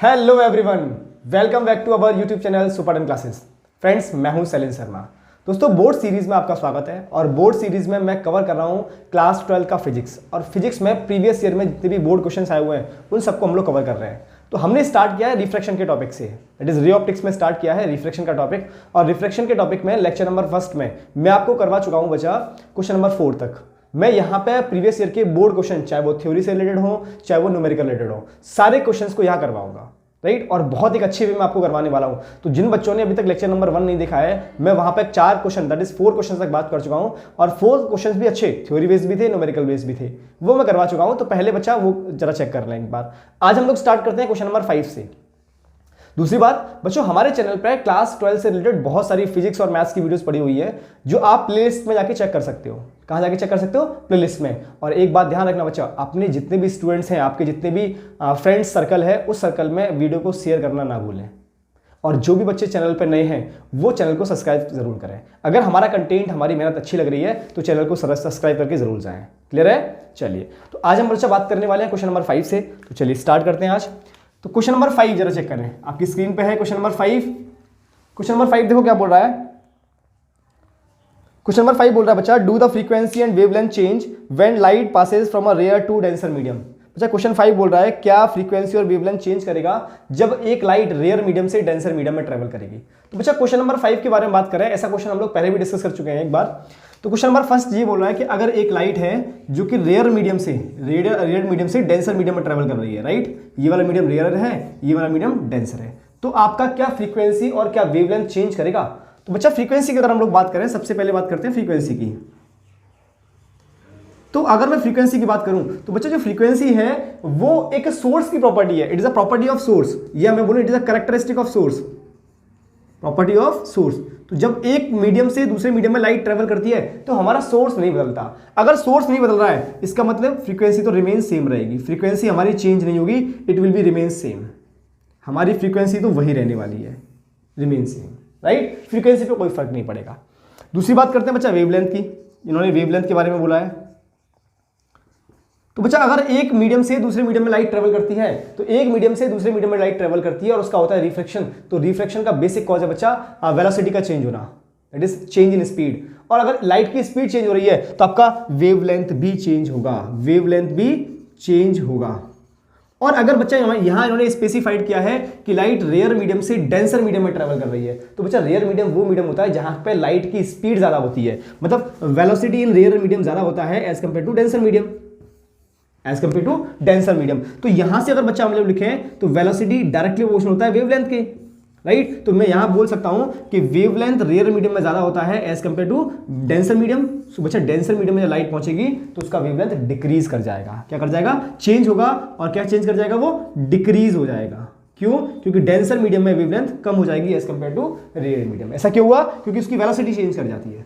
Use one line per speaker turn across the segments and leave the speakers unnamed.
Hello everyone, welcome back to our YouTube channel super classes. Friends, मैं हूं सैलिन शर्मा। दोस्तों, board series में आपका स्वागत है और बोर्ड सीरीज में मैं कवर कर रहा हूं क्लास 12 का फिजिक्स। और फिजिक्स में प्रीवियस ईयर में जितने भी बोर्ड क्वेश्चंस आए हुए हैं उन सबको हम लोग कवर कर रहे हैं। तो हमने स्टार्ट किया है रिफ्रैक्शन के टॉपिक से, इट इज रे ऑप्टिक्स में स्टार्ट किया है रिफ्रैक्शन का टॉपिक। और रिफ्रैक्शन के टॉपिक में लेक्चर नंबर फर्स्ट में मैं आपको करवा चुका हूं बचा क्वेश्चन नंबर 4 तक। मैं यहाँ पे प्रीवियस ईयर के बोर्ड क्वेश्चन, चाहे वो थ्योरी से रिलेटेड हो चाहे वो न्यूमेरिकल रिलेटेड हो, सारे क्वेश्चंस को यहाँ करवाऊंगा, राइट। और बहुत एक अच्छे वे में आपको करवाने वाला हूं। तो जिन बच्चों ने अभी तक लेक्चर नंबर 1 नहीं देखा है, मैं वहां पे 4 क्वेश्चन, दैट इज 4 क्वेश्चन तक बात कर चुका हूं। और 4 क्वेश्चन भी अच्छे थ्योरी बेस्ड भी थे, न्यूमेरिकल बेस्ड भी थे, वो मैं करवा चुका हूं। तो पहले बच्चा वो जरा चेक कर लें एक बार। आज हम लोग स्टार्ट करते हैं क्वेश्चन नंबर 5 से। दूसरी बात बच्चों, हमारे चैनल पे क्लास 12 से रिलेटेड बहुत सारी फिजिक्स और मैथ्स की वीडियोस पड़ी हुई है जो आप प्लेलिस्ट में जाके चेक कर सकते हो। कहां जाके चेक कर सकते हो? प्लेलिस्ट में। और एक बात ध्यान रखना बच्चा, अपने जितने भी स्टूडेंट्स हैं, आपके जितने भी फ्रेंड्स सर्कल है, उस सर्कल में वीडियो को शेयर करना ना भूलें। और जो भी बच्चे चैनल पर नए हैं वो चैनल को सब्सक्राइब जरूर करें। अगर हमारा कंटेंट, हमारी मेहनत अच्छी लग रही है तो चैनल को सब्सक्राइब करके जरूर जाएं। क्लियर है? चलिए, तो आज हम बच्चा बात करने वाले हैं क्वेश्चन नंबर 5 से। तो चलिए स्टार्ट करते हैं आज। तो क्वेश्चन नंबर 5 जरा चेक करें, आपकी स्क्रीन पे है क्वेश्चन नंबर 5। क्वेश्चन नंबर 5 देखो क्या बोल रहा है। क्वेश्चन नंबर 5 बोल रहा है बच्चा, do the frequency and wavelength change when light passes from a rarer to denser medium. बच्चा क्वेश्चन 5 बोल रहा है क्या फ्रीक्वेंसी और वेवलेंथ चेंज करेगा जब एक लाइट रेयर मीडियम से डेंसर मीडियम में ट्रेवल करेगी। तो बच्चा क्वेश्चन नंबर 5 के बारे में बात करें, ऐसा क्वेश्चन हम लोग पहले भी डिस्कस कर चुके हैं एक बार। तो क्वेश्चन नंबर फर्स्ट ये बोल रहा है कि अगर एक लाइट है जो कि रेयर मीडियम से डेंसर मीडियम में ट्रेवल कर रही है, राइट। ये वाला मीडियम रेयर है, ये वाला मीडियम डेंसर है, तो आपका क्या फ्रीक्वेंसी और क्या वेवलेंथ चेंज करेगा। तो बच्चा फ्रीक्वेंसी की अगर हम लोग बात करें, सबसे पहले बात करते हैं फ्रीक्वेंसी की। तो अगर मैं फ्रीक्वेंसी की बात करूं तो बच्चा जो फ्रीक्वेंसी है वो एक सोर्स की प्रॉपर्टी है, it is a property of source, या मैं बोलूं it is a characteristic of source, property of source. तो जब एक मीडियम से दूसरे मीडियम में लाइट ट्रेवल करती है तो हमारा सोर्स नहीं बदलता। अगर सोर्स नहीं बदल रहा है इसका मतलब फ्रीक्वेंसी तो रिमेन सेम रहेगी, फ्रीक्वेंसी हमारी चेंज नहीं होगी, it will be remain same. हमारी फ्रीक्वेंसी तो वही रहने वाली है, रिमेन सेम, राइट। फ्रीक्वेंसी पे कोई फर्क नहीं पड़ेगा। दूसरी बात करते हैं बच्चा वेवलेंथ की। इन्होंने वेवलेंथ के बारे में बोला है। तो बच्चा अगर एक मीडियम से दूसरे मीडियम में लाइट ट्रेवल करती है, तो एक मीडियम से दूसरे मीडियम में लाइट ट्रेवल करती है और उसका होता है रिफ्रैक्शन। तो रिफ्रैक्शन का बेसिक कॉज है बच्चा वेलोसिटी का चेंज होना, it is change in speed. और अगर लाइट की स्पीड चेंज हो रही है तो आपका वेवलेंथ भी चेंज होगा, वेवलेंथ भी चेंज होगा। और अगर बच्चा यहां इन्होंने स्पेसिफाइड किया है कि लाइट रेयर मीडियम से डेंसर मीडियम में ट्रेवल कर रही है, तो बच्चा रेयर मीडियम वो मीडियम होता है जहां पे लाइट की स्पीड ज्यादा होती है, मतलब वेलोसिटी इन रेयर मीडियम ज्यादा होता है as compare to denser medium, as compare to denser medium. तो यहां से अगर बच्चा हम लोग लिखें तो वेलोसिटी डायरेक्टली प्रोपोर्शनल होता है वेवलेंथ के, राइट। तो मैं यहां बोल सकता हूं कि वेवलेंथ रेयर मीडियम में ज्यादा होता है as compare to denser medium. So बच्चा डेंसर मीडियम में जब लाइट पहुंचेगी तो उसका वेवलेंथ डिक्रीज कर जाएगा। क्या कर जाएगा? चेंज होगा। और क्या चेंज कर जाएगा? वो डिक्रीज हो जाएगा। क्यों? क्योंकि डेंसर मीडियम में वेवलेंथ कम हो जाएगी as compare to rare medium. ऐसा क्यों हुआ? क्योंकि उसकी वेलोसिटी चेंज कर जाती है।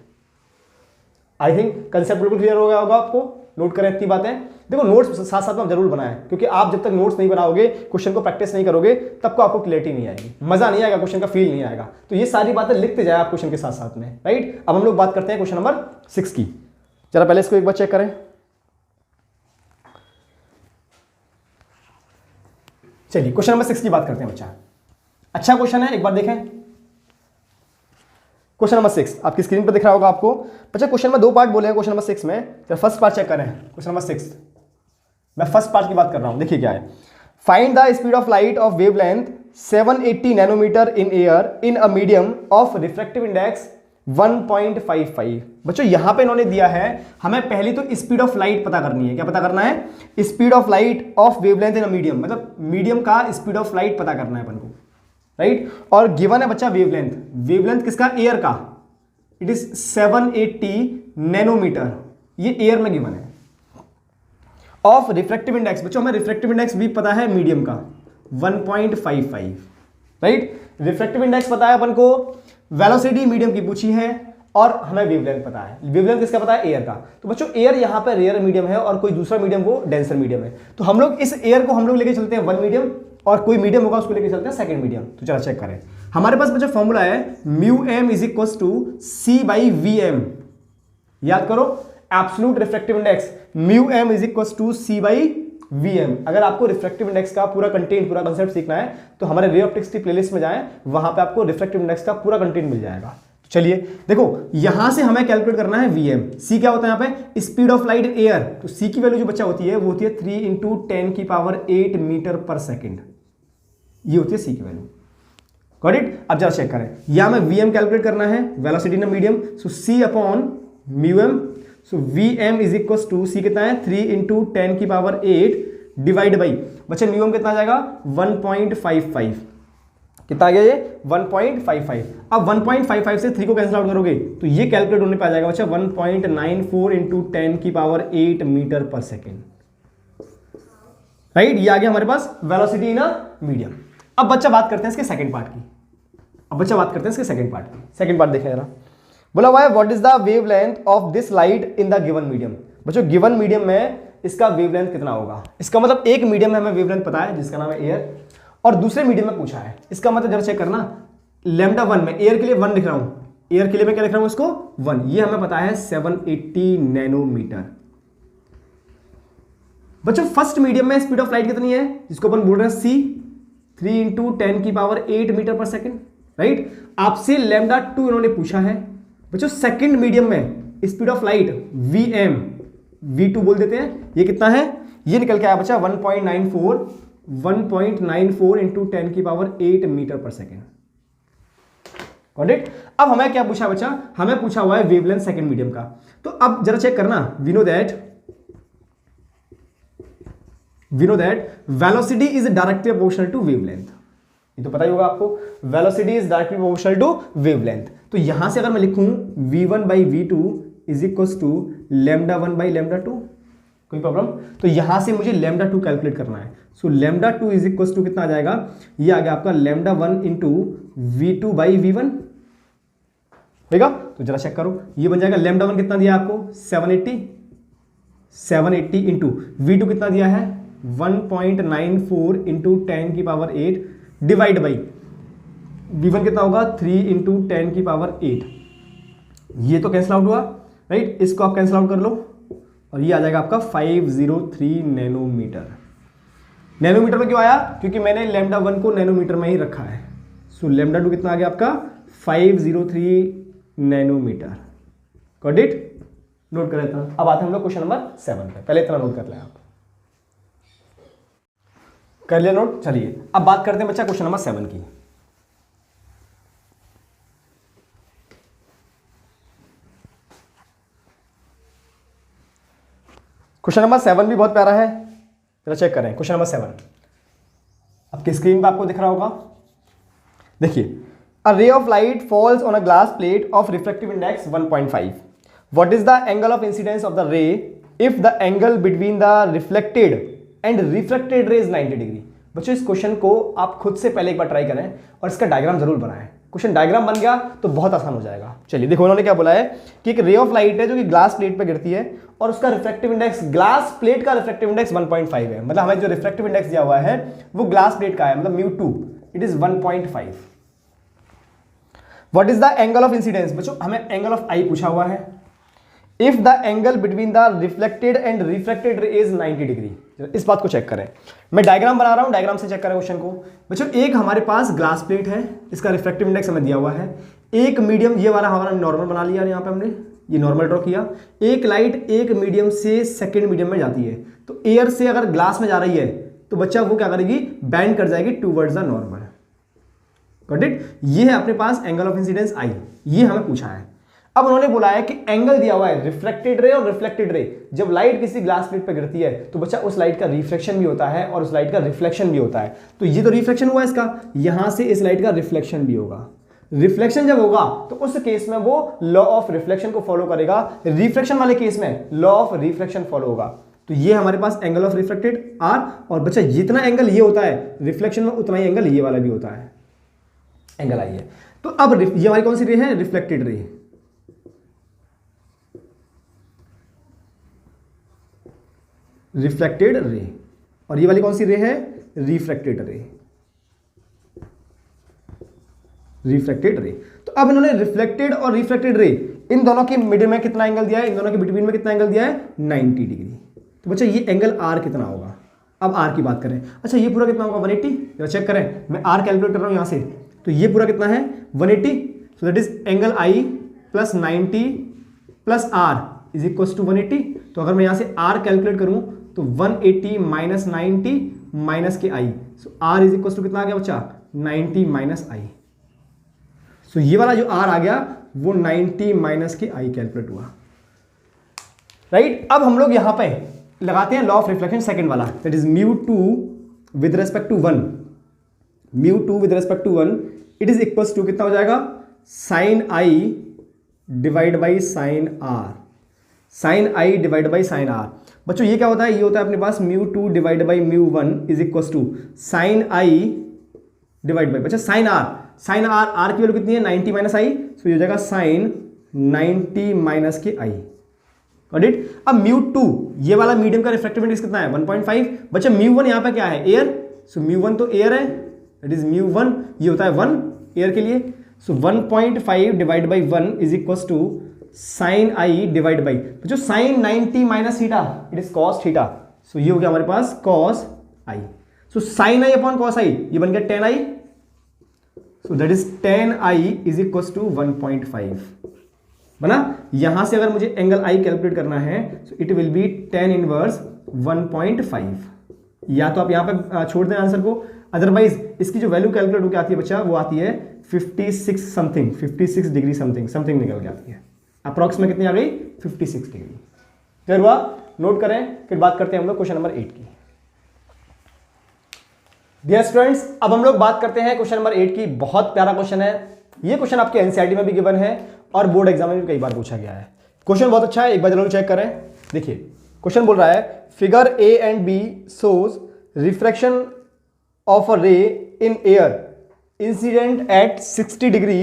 आई थिंक कंसेप्ट बिल्कुल क्लियर हो गया होगा आपको। नोट करें इतनी बातें। देखो, नोट्स साथ साथ में आप जरूर बनाएं, क्योंकि आप जब तक नोट्स नहीं बनाओगे, क्वेश्चन को प्रैक्टिस नहीं करोगे, तब को आपको क्लियरिटी नहीं आएगी, मजा नहीं आएगा, क्वेश्चन का फील नहीं आएगा। तो ये सारी बातें लिखते जाए आप क्वेश्चन के साथ साथ में, राइट। अब हम लोग बात करते हैं क्वेश्चन नंबर 6 की। जरा पहले इसको एक बार चेक करें। चलिए क्वेश्चन नंबर 6 की बात करते हैं बच्चा। अच्छा क्वेश्चन है, एक बार देखें। क्वेश्चन नंबर 6 आपकी स्क्रीन पर दिख रहा होगा आपको। बच्चा क्वेश्चन में 2 पार्ट बोले हैं क्वेश्चन नंबर 6 में। तो फर्स्ट पार्ट चेक करें, क्वेश्चन नंबर 6 मैं फर्स्ट पार्ट की बात कर रहा हूं। देखिए क्या है। Find the speed of light of wavelength 780 nanometre in air in a medium of refractive index 1.55। बच्चों यहां पे इन्होंने दिया है हमें पहली तो स्पीड ऑफ लाइट पता करनी है। क्या पता करना है? Speed of light of wavelength in a medium, मतलब मीडियम का स्पीड ऑफ लाइट पता करना है अपन को, राइट। और गिवन है बच्चा वेवलेंथ, वेवलेंथ किसका? एयर का, इट इज 780 नैनोमीटर, ये एयर में गिवन है। ऑफ रिफ्रैक्टिव इंडेक्स, बच्चों हमें रिफ्रैक्टिव इंडेक्स भी पता है मीडियम का 1.55, राइट। रिफ्रैक्टिव इंडेक्स पता है अपन को, वेलोसिटी मीडियम की पूछी है और हमें वेवलेंथ पता है। वेवलेंथ किसका पता है? एयर का। तो बच्चों एयर यहां पर रेयर मीडियम है और कोई दूसरा मीडियम वो डेंसर मीडियम है। तो हम लोग इस एयर को हम लोग लेके चलते हैं 1 मीडियम, और कोई मीडियम होगा उसको लेके चलते हैं 2nd मीडियम। तो चला चेक करें। हमारे पास बच्चा फॉर्मूला है μm = c/vm। याद करो, absolute refractive index μm = c/vm। Vm। अगर आपको रिफ्रैक्टिव इंडेक्स का पूरा कंटेंट, पूरा कंसेप्ट सीखना है तो हमारे रे ऑप्टिक्स की प्लेलिस्ट में जाएं, वहां पे आपको रिफ्रैक्टिव इंडेक्स का पूरा कंटेंट मिल जाएगा। चलिए देखो, यहां से हमें कैलकुलेट करना है Vm। C क्या होता है यहाँ पे? Speed of light in air. तो C की वैल्यू जो बच्चा होती है वो होती है 3 × 10⁸ मीटर पर सेकेंड। ये होती है C की वैल्यू। Got it? अब जरा चेक करें, या हमें Vm कैलकुलेट करना है, velocity in medium, so C upon μm। So Vm is equal to C कितना है? 3 × 10⁸ डिवाइड बाई, बच्चे म्यूएम कितना आ जाएगा? 1.55। कितना आ गया ये? 1.55। अब 1.55 से 3 को कैंसिल आउट करोगे तो ये कैलकुलेट होने पे आ जाएगा बच्चा 1.94 × 10⁸ मीटर पर सेकेंड। राइट, ये आ गया हमारे पास वेलोसिटी इन मीडियम। अब बच्चा बात करते हैं इसके सेकंड पार्ट की। सेकंड पार्ट देखें जरा। बोला हुआ है what is the wavelength of this light in the given medium. बच्चों गिवन मीडियम में इसका वेवलेंथ कितना होगा? इसका मतलब एक मीडियम में हमें वेवलेंथ पता है जिसका नाम है एयर, और दूसरे मीडियम में पूछा है। इसका मतलब जरा चेक करना, λ1 में एयर के लिए 1 लिख रहा हूं, एयर के लिए मैं क्या लिख रहा हूं इसको? 1। ये हमें पता है 780 नैनोमीटर। बच्चों फर्स्ट मीडियम में स्पीड ऑफ लाइट कितनी है, जिसको अपन बोल रहे हैं C, 3 × 10⁸ मीटर पर सेकेंड। राइट, आपसे λ2 इन्होंने पूछा है। बच्चों सेकंड मीडियम में speed of light Vm, V2 बोल देते हैं, ये कितना है? ये निकल के आया बच्चा 1.94 × 10⁸ मीटर पर सेकेंड। Got it? अब हमें क्या पूछा बच्चा? हमें पूछा हुआ है वेवलेंथ सेकंड मीडियम का। तो अब जरा चेक करना, we know that velocity is directly proportional to wavelength. ये तो पता ही होगा आपको, velocity is directly proportional to wavelength. तो यहां से अगर मैं लिखूं v1/v2 इज इक्वल टू λ1/λ2, कोई प्रॉब्लम? तो यहां से मुझे λ2 कैलकुलेट करना है। सो λ2 इज इक्वल टू कितना आ जाएगा? ये आ गया आपका λ1 × v2/v1। होगा? तो जरा चेक करो, ये बन जाएगा λ1 कितना दिया आपको? 780 इंटू v2 कितना दिया है? 1.94 × 10⁸ डिवाइड बाई v1 कितना होगा? 3 × 10⁸। ये तो कैंसिल आउट हुआ, राइट? इसको आप कैंसिल आउट कर लो और ये आ जाएगा आपका 503 नैनोमीटर। नैनोमीटर में क्यों आया? क्योंकि मैंने λ1 को नैनोमीटर में ही रखा है। सो λ2 कितना आ गया आपका? 503 नैनोमीटर। Got it? नोट कर लेता हूं। अब आते हैं हम लोग क्वेश्चन नंबर 7 पे। पहले इतना नोट कर लें, आप कर लिया नोट? चलिए अब बात करते हैं बच्चा क्वेश्चन नंबर 7 की। क्वेश्चन नंबर 7 भी बहुत प्यारा है, जरा चेक करें। क्वेश्चन नंबर 7 आपकी स्क्रीन पे आपको दिख रहा होगा। देखिए, a ray of light falls on a glass plate of refractive index 1.5। What is the angle of incidence of the ray if the angle between the reflected and refracted ray is 90 degree. बच्चों इस question को आप खुद से पहले एक बार try करें और इसका डायग्राम जरूर बनाएं। क्वेश्चन डायग्राम बन गया तो बहुत आसान हो जाएगा। चलिए देखो, उन्होंने क्या बोला है कि एक रे ऑफ लाइट है जो कि ग्लास प्लेट पे गिरती है और उसका रिफ्रैक्टिव इंडेक्स, ग्लास प्लेट का रिफ्रैक्टिव इंडेक्स 1.5 है। मतलब हमें जो रिफ्रैक्टिव इंडेक्स दिया हुआ है वो ग्लास प्लेट का है, मतलब μ2 it is 1.5। What is the angle of incidence? बच्चों हमें एंगल ऑफ आई पूछा हुआ है। If the angle between the reflected and refracted ray is 90 degree. इस बात को चेक करें, मैं डायग्राम बना रहा हूं, डायग्राम से चेक करें क्वेश्चन को। बच्चों एक हमारे पास ग्लास प्लेट है, इसका रिफ्रैक्टिव इंडेक्स हमें दिया हुआ है। एक मीडियम, ये वाला हमारा नॉर्मल बना लिया, यहाँ पे हमने ये नॉर्मल ड्रॉ किया। एक लाइट एक मीडियम से सेकेंड मीडियम में जाती है, तो एयर से अगर ग्लास में जा रही है तो बच्चा वो क्या करेगी? बैंड कर जाएगी towards the normal. Got it? ये है अपने पास एंगल ऑफ इंसिडेंस आई, ये हमें पूछा है। अब उन्होंने बोला है कि एंगल दिया हुआ है रिफ्लेक्टेड रे और रिफ्लेक्टेड रे। जब लाइट किसी ग्लास प्लेट पर गिरती है तो बच्चा उस लाइट का रिफ्लेक्शन भी होता है और उस लाइट का रिफ्लेक्शन भी होता है। तो ये तो रिफ्लेक्शन हुआ इसका, यहां से इस लाइट का रिफ्लेक्शन भी होगा। रिफ्लेक्शन जब होगा तो उस केस में वो लॉ ऑफ रिफ्लेक्शन को फॉलो करेगा, रिफ्लेक्शन वाले केस में लॉ ऑफ रिफ्लेक्शन फॉलो होगा। तो ये हमारे पास एंगल ऑफ रिफ्लेक्टेड आर, और बच्चा जितना एंगल ये होता है रिफ्लेक्शन में उतना ही एंगल ये वाला भी होता है, एंगल आई है। तो अब ये हमारी कौन सी रे है? Reflected ray. रिफ्लेक्टेड रे, और ये वाली कौन सी रे है? रिफ्रैक्टेड रे। रिफ्रैक्टेड रे। तो अब इन्होंने रिफ्लेक्टेड और रिफ्रैक्टेड रे इन दोनों के मिडिल में कितना एंगल दिया है? इन दोनों के बिटवीन में कितना एंगल दिया है? 90 डिग्री। तो बच्चा ये एंगल आर कितना होगा? अब आर की बात करें, अच्छा ये पूरा कितना होगा 180, जरा चेक करें, मैं आर कैलकुलेट कर रहा हूँ यहाँ से, तो ये पूरा कितना है 180, so that is angle i plus 90 plus r is equal to 180। तो अगर मैं यहाँ से आर कैलकुलेट करूँ तो 180 माइनस 90 माइनस के आई, सो आर इज इक्वल टू कितना आ गया बच्चा 90 माइनस आई। सो ये वाला जो आर आ गया वो 90 माइनस के आई कैलकुलेट हुआ, राइट। अब हम लोग यहां पे लगाते हैं लॉ ऑफ रिफ्लेक्शन सेकंड वाला, that is μ2 with respect to 1, μ2 with respect to 1 it is equals to कितना हो जाएगा sine I divide by sine R, sine I divide by sine R. बच्चों ये क्या होता है, ये होता है अपने पास μ2 divide by μ1 is equals to sine I divide by, बच्चा sine R, sine R, R की वैल्यू कितनी है 90 माइनस आई, सो ये हो जाएगा साइन 90 माइनस के आई, गॉट इट। अब μ2 ये वाला मीडियम का रिफ्रैक्टिव इंडेक्स कितना है 1.5, बच्चा μ1 यहां पे क्या है एयर, सो μ1 तो एयर है, दैट इज μ1 ये होता है 1 एयर के लिए, so 1.5 divide by 1 is equals to sine I divide by, जो sine 90 minus theta it is cos theta, so ये हो गया हमारे पास cos I, so sine I upon cos I ये बन गया 10 I, so that is 10 I is equals to 1.5 बना। यहां से अगर मुझे एंगल आई कैलकुलेट करना है so it will be 10 inverse 1.5, या तो आप यहां पे छोड़ दें आंसर को, अदरवाइज इसकी जो वैल्यू कैलकुलेट होकर आती है बच्चा वो आती है 56 समथिंग, 56 डिग्री समथिंग निकल के आती है, अप्रॉक्स में कितनी आ गई 56 डिग्री। क्लियर हुआ, नोट करें, फिर बात करते हैं हम लोग क्वेश्चन नंबर 8 की। डियर स्टूडेंट्स अब हम लोग बात करते हैं क्वेश्चन नंबर 8 की, बहुत प्यारा क्वेश्चन है ये, क्वेश्चन आपके एनसीईआरटी में भी गिवन है और बोर्ड एग्जाम में भी कई बार पूछा गया है, क्वेश्चन बहुत अच्छा है, एक बार जरूर चेक करें। देखिए क्वेश्चन बोल रहा है figure A and B shows refraction of a ray in air incident at 60 degree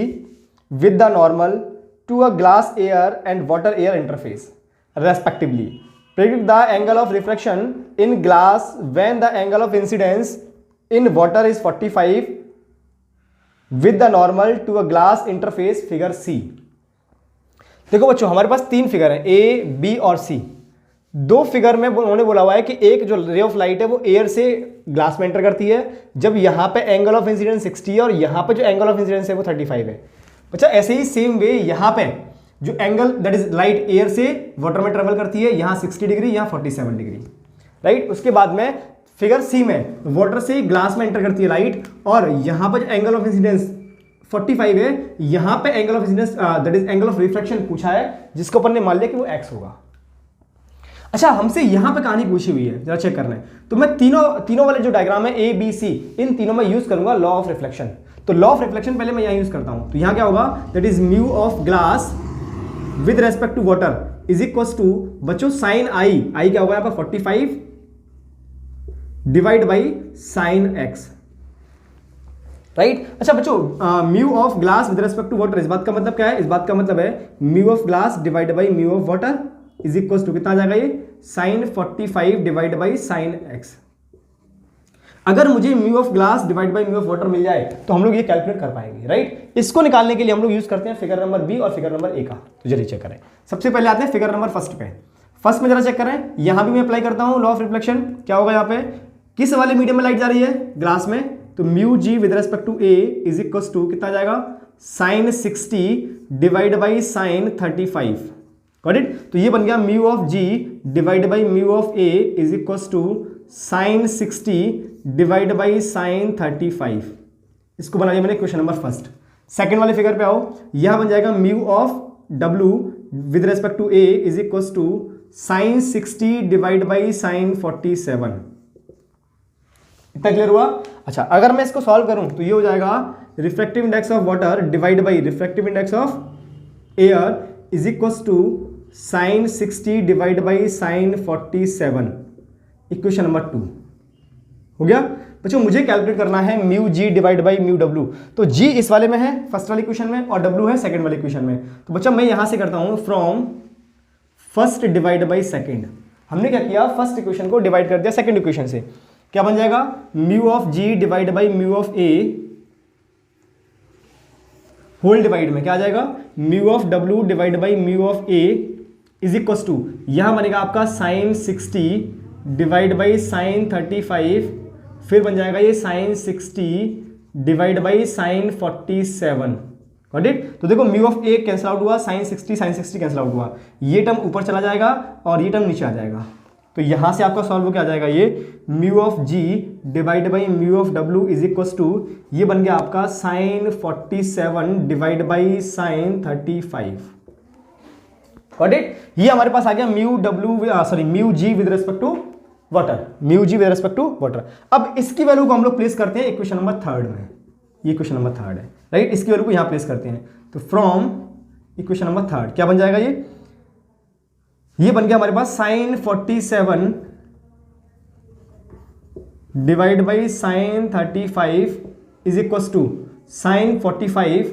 with the normal to a glass air and water air interface respectively, predict the angle of refraction in glass when the angle of incidence in water is 45 with the normal to a glass interface figure C। देखो बच्चों हमारे पास तीन figure है A B और सी, दो figure में उन्होंने बोला हुआ है कि एक जो रे ऑफ लाइट है वो एयर से ग्लास में एंटर करती है जब यहां पे एंगल ऑफ इंसिडेंस 60 है और यहां पे जो एंगल ऑफ इंसिडेंस है वो 35 है। बच्चा ऐसे ही सेम वे यहां पे जो angle that is light air से वाटर में ट्रेवल करती है, यहां 60 डिग्री यहां 47 डिग्री, राइट। उसके बाद में फिगर सी में वाटर से ग्लास में एंटर करती है लाइट और यहां पर जो एंगल ऑफ इंसिडेंस 45 है, यहां पे angle of incidence that is angle of refraction पूछा है जिसको अपन ने मान लिया कि वो एक्स होगा। अच्छा हमसे यहां पे कहानी पूछी हुई है, जरा चेक करना है, तो मैं तीनों वाले जो डायग्राम है ए बी सी इन तीनों में यूज करूंगा लॉ ऑफ रिफ्लेक्शन। तो लॉ ऑफ रिफ्लेक्शन पहले मैं यहां यूज करता हूं, तो यहां क्या होगा that is mu of glass with respect to water is equal to बच्चों साइन आई क्या होगा यहां पर 45 divide by sine x, right. अच्छा बच्चों mu of glass with respect to water, इस बात का मतलब क्या है, इस बात का मतलब है mu of glass divide by mu of water is equal to कितना आ जाएगा ये sine 45 divide by sine X. अगर मुझे mu of glass divide by mu of water मिल जाए तो हम लोग ये कैलकुलेट कर पाएंगे, राइट। इसको निकालने के लिए हम लोग यूज करते हैं फिगर नंबर बी और फिगर नंबर ए का, तो जल्दी चेक करें। सबसे पहले आते हैं फिगर नंबर फर्स्ट पे, फर्स्ट में जरा चेक करें, यहां भी मैं अप्लाई करता हूं लॉ ऑफ रिफ्लेक्शन। क्या होगा यहाँ पे, किस वाले मीडियम में लाइट जा रही है, ग्लास में, तो mu g with respect to a is equal to कितना आ जाएगा sine 60 divide by sine 35, got it. तो ये बन गया mu of g divide by mu of a is equal to sine 60 divide by sine 35। इसको बना दिया मैंने क्वेश्चन नंबर फर्स्ट। सेकंड वाले फिगर पे आओ, यह बन जाएगा म्यू ऑफ डब्ल्यू with respect to a is equal to sine 60 divide by sine 47। इतना क्लियर हुआ। अच्छा अगर मैं इसको सॉल्व करूं तो ये हो जाएगा refractive index of water divide by refractive index of air is equal to sine 60 divide by sine 47, equation number 2 हो गया। बच्चों मुझे कैलकुलेट करना है mu g divide by mu डब्ल्यू, तो जी इस वाले में है फर्स्ट वाले इक्वेशन में और डब्ल्यू है सेकंड वाले इक्वेशन में। तो बच्चा मैं यहां से करता हूं from first divide by second. हमने क्या किया, फर्स्ट इक्वेशन को डिवाइड कर दिया सेकंड इक्वेशन से, क्या बन जाएगा mu of g divide by mu of a whole divide में क्या आ जाएगा म्यू ऑफ डब्ल्यू divide by mu of a is equal to, यहां बनेगा आपका साइन 60 डिवाइड बाई साइन 35, फिर बन जाएगा ये sine 60 divide by sine 47। Got it. तो देखो mu of a cancel out हुआ, साइन 60 कैंसिल आउट हुआ, ये टर्म ऊपर चला जाएगा और ये टर्म नीचे आ जाएगा। तो यहां से आपका सॉल्व क्या आ जाएगा, ये mu of g divide by mu of डब्ल्यू इज इक्वल टू, ये बन गया आपका sine 47 divide by sine 35। Got it. ये हमारे पास आ गया म्यू डब्ल्यू sorry mu g with respect to water, mu g with respect to water. अब इसकी वैल्यू को हम लोग प्लेस करते हैं इक्वेशन नंबर 3 में, ये इक्वेशन नंबर 3 है, राइट। इसकी वैल्यू को यहां प्लेस करते हैं, तो फ्रॉम इक्वेशन नंबर 3 क्या बन जाएगा, ये बन गया हमारे पास sine 47 divide by sine 35 is equal to sine 45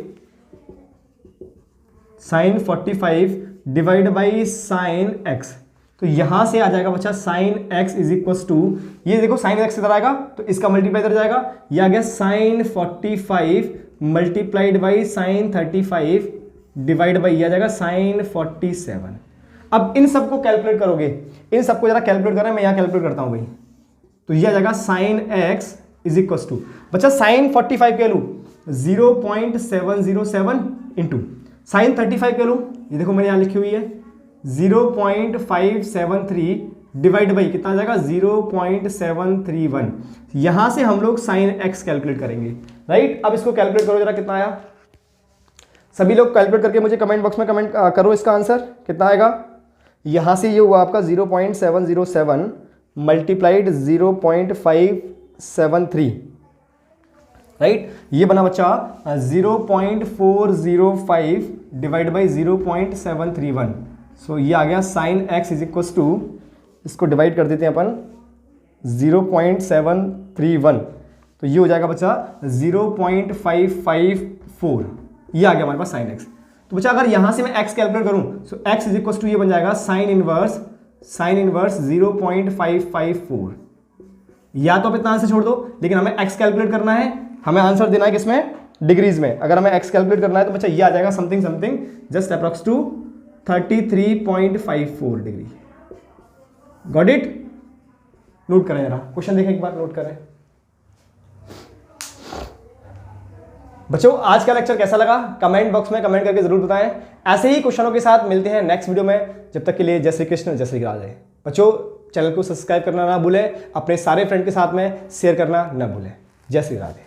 divide by sine X. तो यहां से आ जाएगा बच्चा sine x is equal to, ये देखो साइन एक्स इधर आएगा तो इसका मल्टीप्लाई इधर जाएगा, ये आ गया sine 45 multiplied by sine 35 divide by, ये आ जाएगा साइन 47। अब इन सबको कैलकुलेट करोगे, इन सबको जरा कैलकुलेट करना है, मैं यहां कैलकुलेट करता हूं भाई। तो ये आ जाएगा sine x is equal to, बच्चा साइन 45 के लू 0.707 इंटू साइन 35 के लू, ये देखो मैंने यहां लिखी हुई है 0.573 डिवाइड बाई कितना आ जाएगा 0.731। यहां से हम लोग साइन एक्स कैलकुलेट करेंगे, राइट। अब इसको कैलकुलेट करो जरा, कितना आया, सभी लोग कैलकुलेट करके मुझे कमेंट बॉक्स में कमेंट करो इसका आंसर कितना आएगा। यहां से ये हुआ आपका 0.707 मल्टीप्लाइड 0.573, राइट। ये बना बच्चा 0.405 डिवाइड बाई 0.731। सो ये आ गया sine x is equal to, इसको डिवाइड कर देते हैं अपन 0.731, तो ये हो जाएगा बच्चा 0.554। ये आ गया हमारे पास साइन एक्स। तो बच्चा अगर यहां से मैं x कैलकुलेट करूं तो x इज इक्वल टू ये बन जाएगा साइन इनवर्स 0.554। या तो आप इतना आंसर छोड़ दो, लेकिन हमें x कैलकुलेट करना है, हमें आंसर देना है किसमें, डिग्रीज में। अगर हमें x कैलकुलेट करना है तो बच्चा ये आ जाएगा something just approx to 33.54 degree. Got it. Note करें जरा, क्वेश्चन देखें एक बार, नोट करें बच्चों। आज का लेक्चर कैसा लगा कमेंट बॉक्स में कमेंट करके जरूर बताएं। ऐसे ही क्वेश्चनों के साथ मिलते हैं नेक्स्ट वीडियो में, जब तक के लिए जय श्री कृष्ण जय श्री राधे। बच्चों चैनल को सब्सक्राइब करना ना भूलें, अपने सारे फ्रेंड के साथ में शेयर करना ना भूलें। जय श्री राधे।